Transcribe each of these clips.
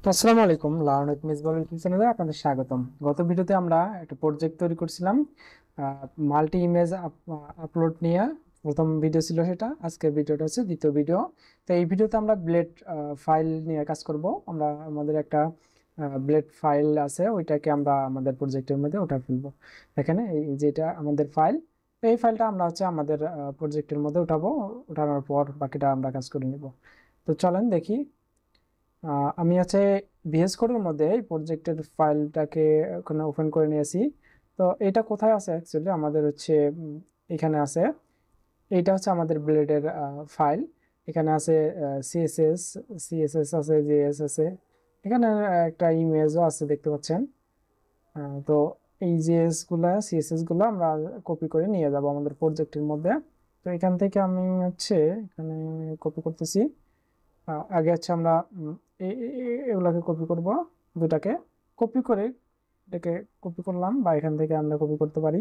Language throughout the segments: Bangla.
তো আসসালামু আলাইকুম, লার্ন উইথ মিসবাহ ইউটিউব চ্যানেলে আপনাদের স্বাগতম। গত ভিডিওতে আমরা একটা প্রজেক্ট তৈরি করছিলাম মাল্টি ইমেজ আপলোড নিয়ে। প্রথম ভিডিও ছিল সেটা, আজকের ভিডিওটা হচ্ছে দ্বিতীয় ভিডিও। তো এই ভিডিওতে আমরা ব্লেড ফাইল নিয়ে কাজ করব। আমরা আমাদের একটা ব্লেড ফাইল আছে, ওইটাকে আমরা আমাদের প্রজেক্টের মধ্যে উঠা ফেলবো। এখানে এই যেটা আমাদের ফাইল, এই ফাইলটা আমরা হচ্ছে আমাদের প্রজেক্টের মধ্যে উঠাবো। উঠানোর পর বাকিটা আমরা কাজ করে নিব। তো চলেন দেখি। আমি হচ্ছে ভিএস কোডের মধ্যে এই প্রজেক্টের ফাইলটাকে ওখানে ওপেন করে নিয়েছি। তো এটা কোথায় আছে অ্যাকচুয়ালি, আমাদের হচ্ছে এখানে আছে। এইটা হচ্ছে আমাদের ব্লেডের ফাইল। এখানে আছে সিএসএস, সিএসএস আছে, জেএস আছে। এখানে একটা ইমেজও আছে, দেখতে পাচ্ছেন। তো এই জেএস গুলা, সিএসএস গুলা আমরা কপি করে নিয়ে যাব আমাদের প্রজেক্টের মধ্যে। তো এখান থেকে আমি হচ্ছে এখানে কপি করতেছি। আগে হচ্ছে আমরা এগুলাকে কপি করব, দুটাকে কপি করে এটাকে কপি করলাম, বা এখান থেকে আমরা কপি করতে পারি।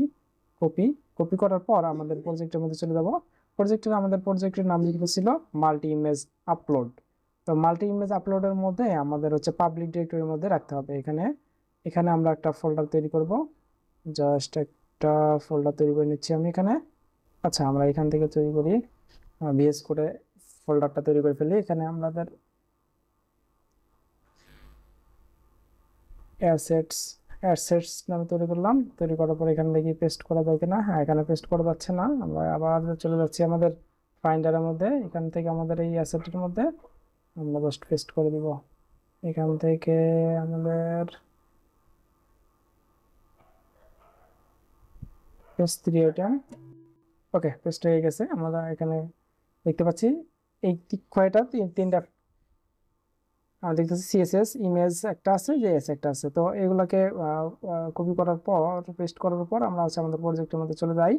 কপি কপি করার পর আমাদের প্রজেক্টের মধ্যে চলে যাব। আমাদের প্রজেক্টের নাম লিখেছিল মাল্টি ইমেজ আপলোড। তো মাল্টি ইমেজ আপলোডের মধ্যে আমাদের হচ্ছে পাবলিক ডিরেক্টরির মধ্যে রাখতে হবে। এখানে এখানে আমরা একটা ফোল্ডার তৈরি করব। জাস্ট একটা ফোল্ডার তৈরি করে নিচ্ছি আমি এখানে। আচ্ছা, আমরা এখান থেকে তৈরি করি, ভিএস করে ফোল্ডারটা তৈরি করে ফেলি। এখানে আমাদের অ্যাসেটস অ্যাসেটস নামে তৈরি করলাম। তৈরি করার পর এখানে দেখি পেস্ট করা যায় কিনা। হ্যাঁ, এখানে পেস্ট করা যাচ্ছে না। আমরা আবার চলে যাচ্ছি আমাদের ফাইন্ডারের মধ্যে। এখান থেকে আমাদের এই অ্যাসেটের মধ্যে আমরা জাস্ট পেস্ট করে দিব। এখান থেকে আমাদের পেস্ট থ্রি আইটেম। ওকে, পেস্ট হয়ে গেছে। আমরা এখানে দেখতে পাচ্ছি এই কয়টা, তিনটা দেখতেছি। সিএসএস ইমেজ একটা আছে, জেএস একটা আছে। তো এগুলাকে কপি করার পর, পেস্ট করার পর আমরা হচ্ছে আমাদের প্রজেক্টের মধ্যে চলে যাই।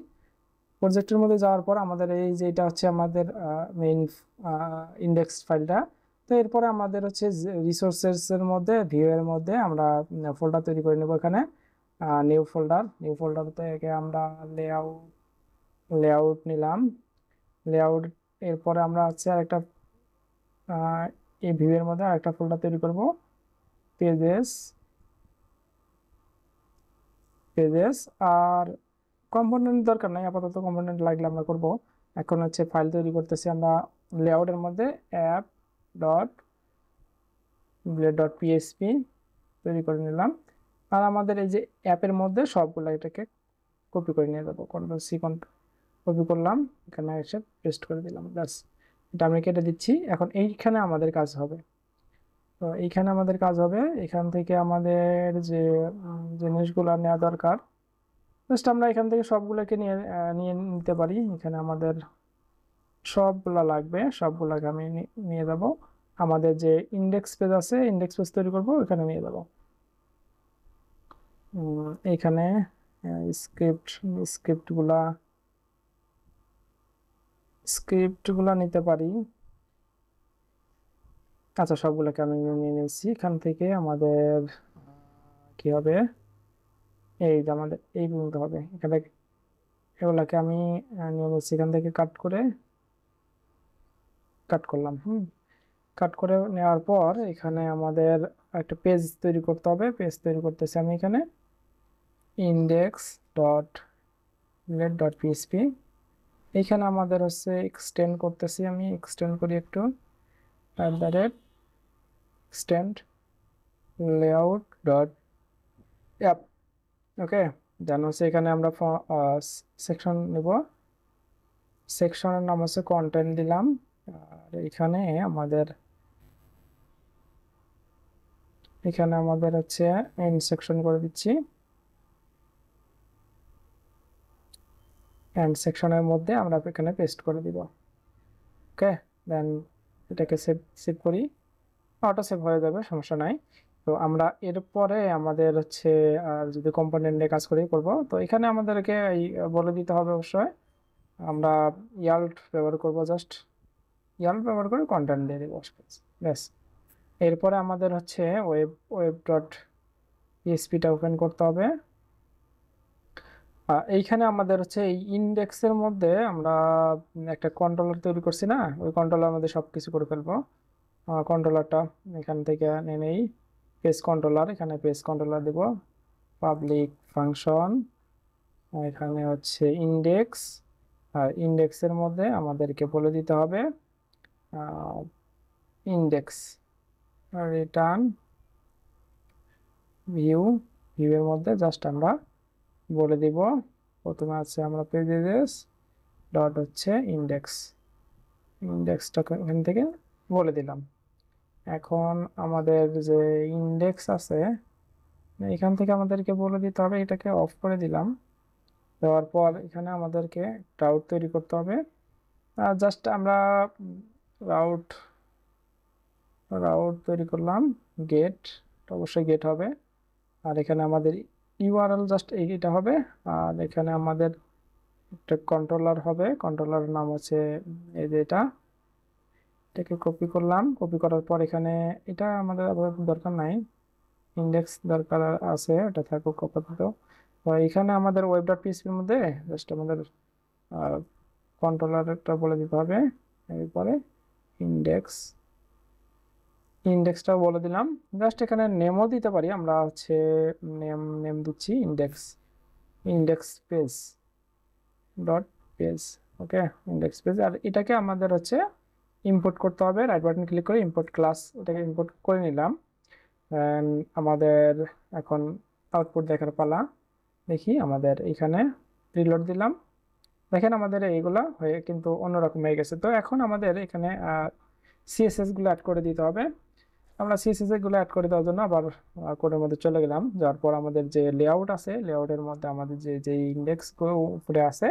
প্রজেক্টের মধ্যে যাওয়ার পর আমাদের এই যে এটা হচ্ছে আমাদের মেইন ইন্ডেক্স ফাইলটা। তো এরপরে আমাদের হচ্ছে রিসোর্সেস এর মধ্যে, ভিউ এর মধ্যে আমরা ফোল্ডার তৈরি করে নেব। এখানে নিউ ফোল্ডার থেকে আমরা লেআউট লেআউট নিলাম। লেআউট এরপরে আমরা হচ্ছে আরেকটা এই ভিউ এর মধ্যে আরেকটা ফোল্ডার তৈরি করব, পেজেস পেজেস। আর কম্পোনেন্ট দরকার নাই আপাতত, কম্পোনেন্ট লাগলে আমরা করব। এখন হচ্ছে ফাইল তৈরি করতেছি আমরা লেআউটের মধ্যে, app dot blade dot PSP তৈরি করে নিলাম। আর আমাদের এই যে অ্যাপের মধ্যে সবগুলো এটাকে কপি করে নিয়ে যাবো। কন্ট্রোল সি কপি করলাম, এখানে এসে পেস্ট করে দিলাম। ব্যাস, এটা আমি কেটে দিচ্ছি। এখন এইখানে আমাদের কাজ হবে। তো এইখানে আমাদের কাজ হবে, এখান থেকে আমাদের যে জিনিসগুলো নেওয়া দরকার, জাস্ট আমরা এখান থেকে সবগুলোকে নিয়ে নিয়ে নিতে পারি। এখানে আমাদের সবগুলা লাগবে, সবগুলাকে আমি নিয়ে যাব। আমাদের যে ইন্ডেক্স পেজ আছে, ইন্ডেক্স পেজ তৈরি করব, এখানে নিয়ে যাব। এখানে স্ক্রিপ্ট স্ক্রিপ্টগুলা স্ক্রিপ্টগুলা নিতে পারি। আচ্ছা, সবগুলোকে আমি নিয়ে নিয়েছি। এখান থেকে আমাদের কি হবে, এই যে আমাদের এই পর্যন্ত হবে। এখানে এগুলাকে আমি নিয়ে নিচ্ছি, এখান থেকে কাট করলাম। কাট করে নেওয়ার পর এখানে আমাদের একটা পেজ তৈরি করতে হবে। পেজ তৈরি করতেছি আমি এখানে index dot let dot PSP. এইখানে আমাদের হচ্ছে এক্সটেন্ড করতেছি, আমি এক্সটেন্ড করি একটু, extend layout dot app. Okay, then হচ্ছে এখানে আমরা সেকশন নেব। সেকশনের নাম হচ্ছে কন্টেন্ট দিলাম। আর এখানে আমাদের হচ্ছে এন্ড সেকশন করে দিচ্ছি। এন্ড সেকশনের মধ্যে আমরা এখানে পেস্ট করে দিব। ওকে, দেন এটাকে সেভ সেভ করি। অটো সেভ হয়ে যাবে, সমস্যা নাই। তো আমরা এরপরে আমাদের হচ্ছে যদি কম্পোনেন্টে কাজ করি করব, তো এখানে আমাদেরকে এই বলে দিতে হবে অবশ্যই। আমরা ইয়াল্ট ব্যবহার করব, জাস্ট ইয়াল্ট ব্যবহার করে কন্টেন্ট দিয়ে দিব। ব্যাস, এরপরে আমাদের হচ্ছে ওয়েব ওয়েব ডট পিএসপিটা ওপেন করতে হবে। এইখানে আমাদের হচ্ছে এই ইন্ডেক্সের মধ্যে আমরা একটা কন্ট্রোলার তৈরি করছি না, ওই কন্ট্রোলার মধ্যে সবকিছু করে ফেলবো। কন্ট্রোলারটা এখান থেকে নেই, পেজ কন্ট্রোলার, এখানে পেজ কন্ট্রোলার দেব, পাবলিক ফাংশন, এখানে হচ্ছে ইন্ডেক্স, আর ইন্ডেক্সের মধ্যে আমাদেরকে বলে দিতে হবে ইন্ডেক্স রিটার্ন ভিউ, ভিউয়ের মধ্যে জাস্ট আমরা বলে দিব প্রথমে আছে আমরা পেজেস ডট হচ্ছে ইন্ডেক্স, ইন্ডেক্সটা এখান থেকে বলে দিলাম। এখন আমাদের যে ইন্ডেক্স আছে এখান থেকে আমাদেরকে বলে দিতে হবে, এটাকে অফ করে দিলাম। দেওয়ার পর এখানে আমাদেরকে রাউট তৈরি করতে হবে। জাস্ট আমরা রাউট রাউট তৈরি করলাম, গেট, অবশ্যই গেট হবে। আর এখানে আমাদের ইউআরএল জাস্ট এইটা হবে। আর এখানে আমাদের একটা কন্ট্রোলার হবে, কন্ট্রোলারের নাম হচ্ছে এই যে এটাকে কপি করলাম। কপি করার পর এখানে এটা আমাদের দরকার নাই, ইন্ডেক্স দরকার আছে, এটা থাকুক আপাতত। তো এখানে আমাদের ওয়েব ডট পিএইচপির মধ্যে জাস্ট আমাদের কন্ট্রোলারটা বলে দিতে হবে। এরপরে ইন্ডেক্স, ইন্ডেক্সটাও বলে দিলাম। জাস্ট এখানে নেমও দিতে পারি আমরা, হচ্ছে নেম দিচ্ছি index, index page dot page, okay, index page. আর এটাকে আমাদের হচ্ছে ইম্পোর্ট করতে হবে, রাইট বাটন ক্লিক করে ইম্পোর্ট ক্লাস, এটাকে ইম্পোর্ট করে নিলাম। আমাদের এখন আউটপুট দেখার পালা। দেখি আমাদের এখানে রিলোড দিলাম, দেখেন আমাদের এইগুলা হয়ে কিন্তু অন্যরকম হয়ে গেছে। তো এখন আমাদের এখানে সিএসএস গুলো অ্যাড করে দিতে হবে। আমরা সিএসএস গুলো অ্যাড করে দেওয়ার জন্য আবার কোডের মধ্যে চলে গেলাম। যাওয়ার পর আমাদের যে লেআউট আছে, লেআউটের মধ্যে আমাদের যে ইন্ডেক্স উপরে আছে,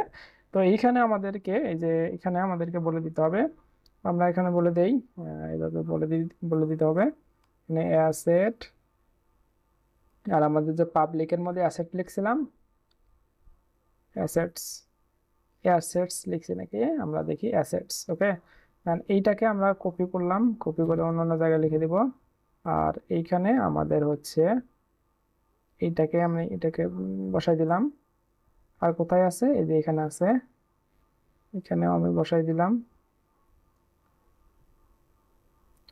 তো এইখানে আমাদেরকে এই যে এখানে আমাদেরকে বলে দিতে হবে, আমরা এখানে বলে দেই, এইভাবে বলে দিতে হবে এখানে অ্যাসেট। আর আমাদের যে পাবলিকের মধ্যে অ্যাসেট লিখছিলাম, অ্যাসেটস, অ্যাসেটস লিখছি নাকি, আমরা দেখি অ্যাসেটস, ওকে। এইটাকে আমরা কপি করলাম, কপি করে অন্য জায়গায় লিখে দিব। আর এইখানে আমাদের হচ্ছে এইটাকে আমি এটাকে বসাই দিলাম। আর কোথায় আছে, এই যে এখানে আছে, এখানেও আমি বসাই দিলাম,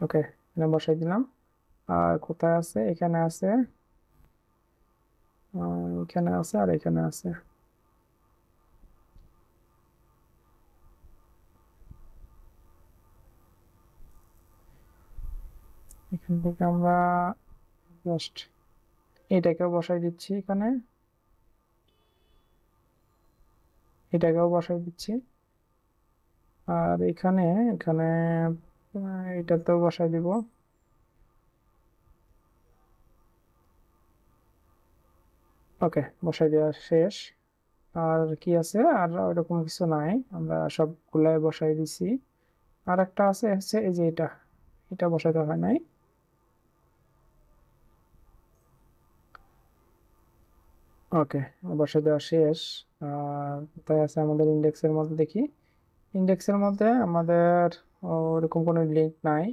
ওকে, এখানে বসাই দিলাম। আর কোথায় আছে, এখানে আছে, এখানে আছে, আর এখানে আছে। এখান থেকে আমরা জাস্ট এটাকেও বসাই দিচ্ছি, এখানে এটাকেও বসাই দিচ্ছি। আর এখানে এখানে এটাতেও বসাই দিব। ওকে, বসাই দেওয়া শেষ। আর কি আছে, আর ওইরকম কিছু নাই, আমরা সবগুলাই বসাই দিছি। আর একটা আছে হচ্ছে এই যে এটা, এটা বসাইতে হয় নাই। ওকে, বসাই দেওয়া শেষ। তাই আছে আমাদের ইন্ডেক্সের মধ্যে, দেখি ইন্ডেক্সের মধ্যে আমাদের ওরকম কোনো লিঙ্ক নাই।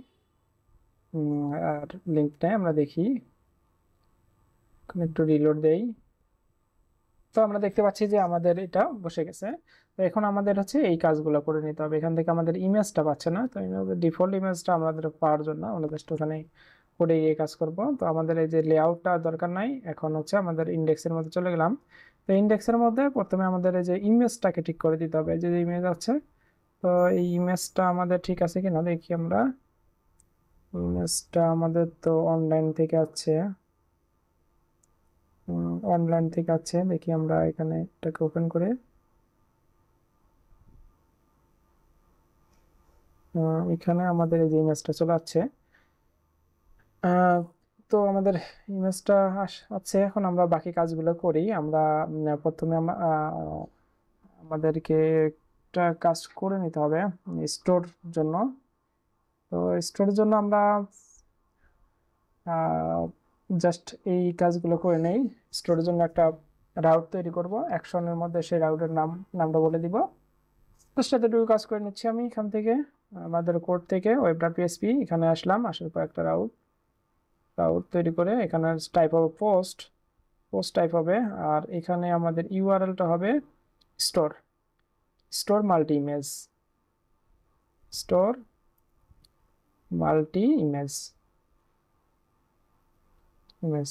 আর লিঙ্ক নাই, আমরা দেখি একটু রিলোড দেই। তো আমরা দেখতে পাচ্ছি যে আমাদের এটা বসে গেছে। তো এখন আমাদের হচ্ছে এই কাজগুলো করে নিতে হবে। এখান থেকে আমাদের ইমেজটা পাচ্ছে না, তো ডিফল্ট ইমেজটা আমাদের পাওয়ার জন্য আমরা জাস্ট ওখানে করে এই কাজ করব। তো আমাদের এই যে লেআউটটা দরকার নাই, এখন হচ্ছে আমাদের ইন্ডেক্সের মধ্যে চলে গেলাম। তো ইন্ডেক্সের মধ্যে প্রথমে আমাদের এই যে ইমেজটাকে ঠিক করে দিতে হবে, যে ইমেজ আছে। তো এই ইমেজটা আমাদের ঠিক আছে কিনা দেখি আমরা। ইমেজটা আমাদের তো অনলাইন থেকে আছে, অনলাইন থেকে আছে, দেখি আমরা এখানে এটাকে ওপেন করে। এখানে আমাদের এই যে ইমেজটা চলে আসছে। তো আমাদের ইমেজটা আছে, এখন আমরা বাকি কাজগুলো করি। আমরা প্রথমে আমাদেরকে একটা কাজ করে নিতে হবে স্টোর জন্য। তো স্টোরের জন্য আমরা জাস্ট এই কাজগুলো করে নেই। স্টোরের জন্য একটা রাউট তৈরি করব, অ্যাকশনের মধ্যে সেই রাউটের নামটা বলে দিব। জাস্ট এতটুকু কাজ করে নিচ্ছি আমি এখান থেকে, আমাদের কোড থেকে ওয়েব ডট পিএইচপি এখানে আসলাম, আসার পর একটা রাউট তৈরি করে এখানে টাইপ হবে পোস্ট, পোস্ট টাইপ হবে। আর এখানে আমাদের ইউআরএলটা হবে store, store multi image, store multi image image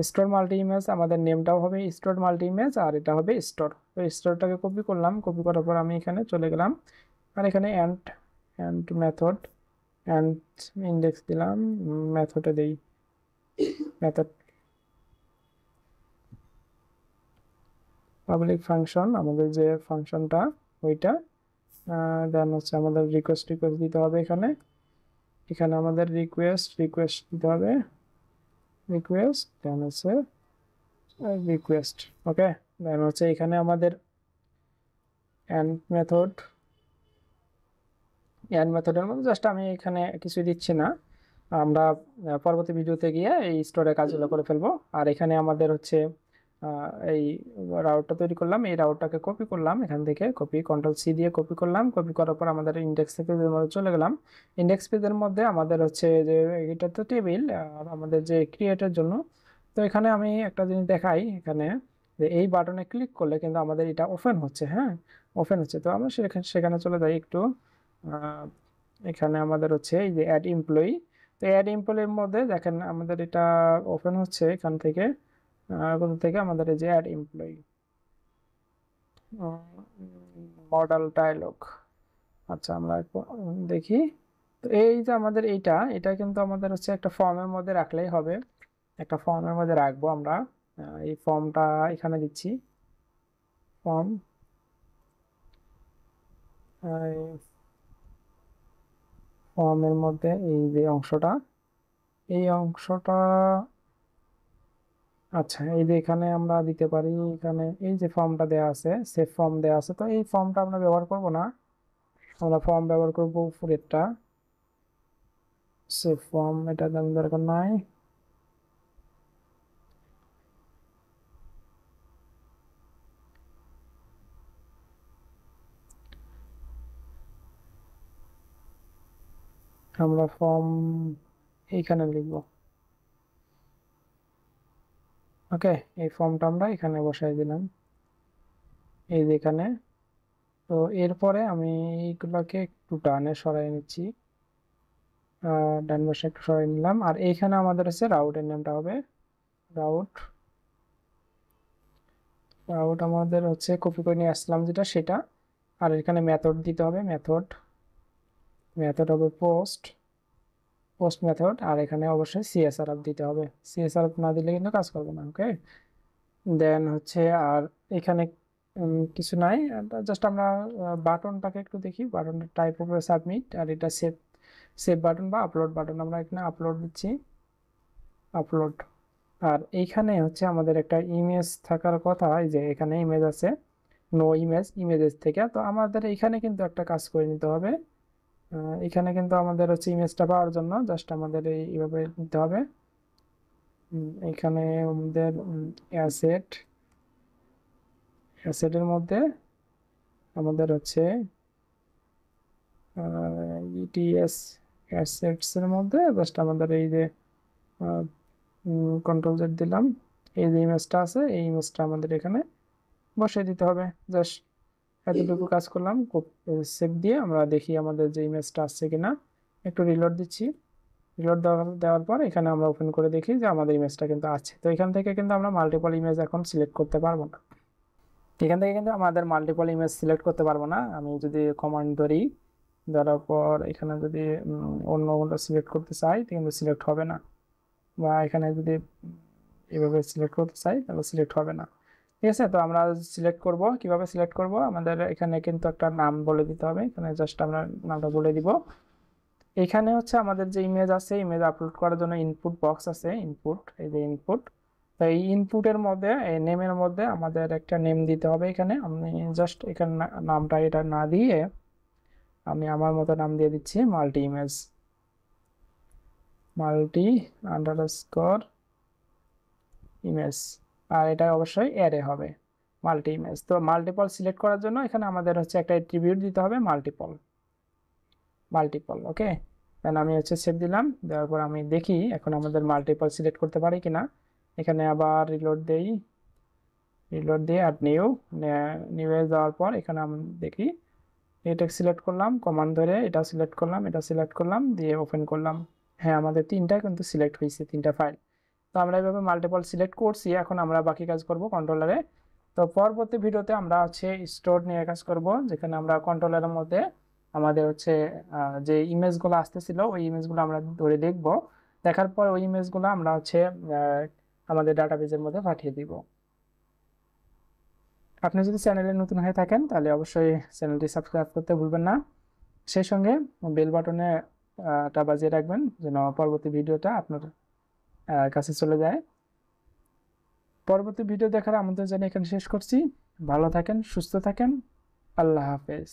store multi image, আমাদের নেমটাও হবে স্টোর মাল্টি ইমেজ আর এটা হবে স্টোর। তো স্টোরটাকে কপি করলাম, কপি করার পর আমি এখানে চলে গেলাম আর এখানে end end method end index দিলাম, মেথডে দেই মেথড পাবলিক ফাংশন, আমাদের যে ফাংশনটা ওইটা। দেন হচ্ছে আমাদের রিকোয়েস্ট দিতে হবে এখানে, এখানে আমাদের রিকোয়েস্ট দিতে হবে, রিকোয়েস্ট দেন হচ্ছে রিকোয়েস্ট। ওকে, দেন হচ্ছে এখানে আমাদের এন্ড মেথডের মধ্যে জাস্ট আমি এখানে কিছু দিচ্ছি না, আমরা পরবর্তী ভিডিওতে গিয়ে এই স্টোরের কাজগুলো করে ফেলবো। আর এখানে আমাদের হচ্ছে এই রাউটটা তৈরি করলাম, এই রাউটটাকে কপি করলাম, এখান থেকে কন্ট্রোল-C দিয়ে কপি করলাম, কপি করার পর আমাদের ইন্ডেক্স পেজের মধ্যে চলে গেলাম। ইন্ডেক্স পেজের মধ্যে আমাদের হচ্ছে যে এটা তো টেবিল আর আমাদের যে ক্রিয়েটের জন্য, তো এখানে আমি একটা জিনিস দেখাই এখানে, যে এই বাটনে ক্লিক করলে কিন্তু আমাদের এটা ওপেন হচ্ছে। হ্যাঁ, ওপেন হচ্ছে। তো আমরা সেখানে চলে যাই একটু, এখানে আমাদের হচ্ছে এই যে অ্যাড এমপ্লয়ি, তো অ্যাড এমপ্লয়ির মধ্যে দেখেন আমাদের এটা ওপেন হচ্ছে এখান থেকে, কোথা থেকে আমাদের এই যে অ্যাড এমপ্লয়ি মডেল ডায়লগ। আচ্ছা, আমরা দেখি। তো এই যে আমাদের এটা কিন্তু আমাদের হচ্ছে একটা ফর্মের মধ্যে রাখলেই হবে, একটা ফর্মের মধ্যে রাখবো আমরা। এই ফর্মটা এখানে দিচ্ছি, ফর্ম ফর্মের মধ্যে এই যে অংশটা, এই অংশটা আচ্ছা এই যে এখানে আমরা দিতে পারি, এখানে এই যে ফর্মটা দেওয়া আছে, সেভ ফর্ম দেওয়া আছে, তো এই ফর্মটা আমরা ব্যবহার করব না, আমরা ফর্ম ব্যবহার করব উপরেরটা, সেভ ফর্ম, এটা দরকার নাই। আমরা ফর্ম এইখানে লিখব। ওকে, এই ফর্মটা আমরা এখানে বসাই দিলাম, এই যে এখানে। তো এরপরে আমি এইগুলোকে একটু ডানে সরাই নিচ্ছি, ডান পাশে একটু সরাই নিলাম। আর এইখানে আমাদের হচ্ছে রাউটের নামটা হবে রাউট, রাউট আমাদের হচ্ছে কপি করে নিয়ে আসলাম যেটা সেটা। আর এখানে মেথড দিতে হবে, মেথড হবে পোস্ট মেথড। আর এখানে অবশ্যই সিএসআরএফ দিতে হবে, সিএসআরএফ না দিলে কিন্তু কাজ করবে না। ওকে, দেন হচ্ছে আর এখানে কিছু নাই, জাস্ট আমরা বাটনটাকে একটু দেখি, বাটনটা টাইপ হবে সাবমিট, আর এটা সেভ সেভ বাটন বা আপলোড বাটন, আমরা এখানে আপলোড দিচ্ছি, আপলোড। আর এইখানে হচ্ছে আমাদের একটা ইমেজ থাকার কথা, এই যে এখানে ইমেজ আছে, নো ইমেজেস থেকে। তো আমাদের এখানে কিন্তু একটা কাজ করে নিতে হবে, এখানে কিন্তু আমাদের হচ্ছে ইমেজটা পাওয়ার জন্য জাস্ট আমাদের এইভাবে নিতে হবে। এখানে আমাদের অ্যাসেটের মধ্যে আমাদের হচ্ছে ইটিএস অ্যাসেটস এর মধ্যে জাস্ট আমাদের এই যে কন্ট্রোল-Z দিলাম, এই যে ইমেজটা আছে এই ইমেজটা আমাদের এখানে বসিয়ে দিতে হবে। জাস্ট এতটুকু কাজ করলাম, সেভ দিয়ে আমরা দেখি আমাদের যে ইমেজটা আসছে কিনা। একটু রিলোড দিচ্ছি, রিলোড দেওয়ার পর এখানে আমরা ওপেন করে দেখি যে আমাদের ইমেজটা কিন্তু আছে। তো এখান থেকে কিন্তু আমরা মাল্টিপল ইমেজ এখন সিলেক্ট করতে পারবো না, এখান থেকে কিন্তু আমাদের মাল্টিপল ইমেজ সিলেক্ট করতে পারবো না। আমি যদি কমান্ড ধরি, ধরার পর এখানে যদি অন্য কোনটা সিলেক্ট করতে চাই কিন্তু সিলেক্ট হবে না, বা এখানে যদি এভাবে সিলেক্ট করতে চাই তাহলে সিলেক্ট হবে না। ঠিক আছে, তো আমরা সিলেক্ট করব, কিভাবে সিলেক্ট করব, আমাদের এখানে কিন্তু একটা নাম বলে দিতে হবে, এখানে জাস্ট আমরা নামটা বলে দিব। এখানে হচ্ছে আমাদের যে ইমেজ আছে, ইমেজ আপলোড করার জন্য ইনপুট বক্স আছে, ইনপুট, এই যে ইনপুট। তো এই ইনপুটের মধ্যে এই নেমের মধ্যে আমাদের একটা নেম দিতে হবে। এখানে আমি জাস্ট এখানে নামটা এটা না দিয়ে আমি আমার মতো নাম দিয়ে দিচ্ছি মাল্টি আন্ডারস্কোর ইমেজ, আর এটা অবশ্যই অ্যারে হবে মাল্টি ইমেজ। তো মাল্টিপল সিলেক্ট করার জন্য এখানে আমাদের হচ্ছে একটা অ্যাট্রিবিউট দিতে হবে মাল্টিপল। ওকে, দেন আমি হচ্ছে সেভ দিলাম, দেওয়ার পর আমি দেখি এখন আমাদের মাল্টিপল সিলেক্ট করতে পারি কিনা। এখানে আবার রিলোড দিয়ে আর নিউ এ যাওয়ার পর এখানে আমি দেখি এই টেক্সট সিলেক্ট করলাম, কমান্ড ধরে এটা সিলেক্ট করলাম, এটা সিলেক্ট করলাম, দিয়ে ওপেন করলাম। হ্যাঁ, আমাদের তিনটা কিন্তু সিলেক্ট হয়েছে, তিনটা ফাইল। তো আমরা এইভাবে মাল্টিপল সিলেক্ট করছি। এখন আমরা বাকি কাজ করব কন্ট্রোলারে। তো পরবর্তী ভিডিওতে আমরা হচ্ছে স্টোর নিয়ে কাজ করব, যেখানে আমরা কন্ট্রোলারের মধ্যে আমাদের হচ্ছে যে ইমেজগুলো আসতেছিল ওই ইমেজগুলো আমরা ধরে দেখব। দেখার পর ওই ইমেজগুলো আমরা হচ্ছে আমাদের ডাটাবেজের মধ্যে পাঠিয়ে দিব। আপনি যদি চ্যানেলে নতুন হয়ে থাকেন তাহলে অবশ্যই চ্যানেলটি সাবস্ক্রাইব করতে ভুলবেন না। সেই সঙ্গে বেল বাটনে টা বাজিয়ে রাখবেন যেন পরবর্তী ভিডিওটা আপনার কাছে চলে যায়। পরবর্তী ভিডিও দেখার আমন্ত্রণ জানিয়ে এখানে শেষ করছি। ভালো থাকেন, সুস্থ থাকেন। আল্লাহ হাফেজ।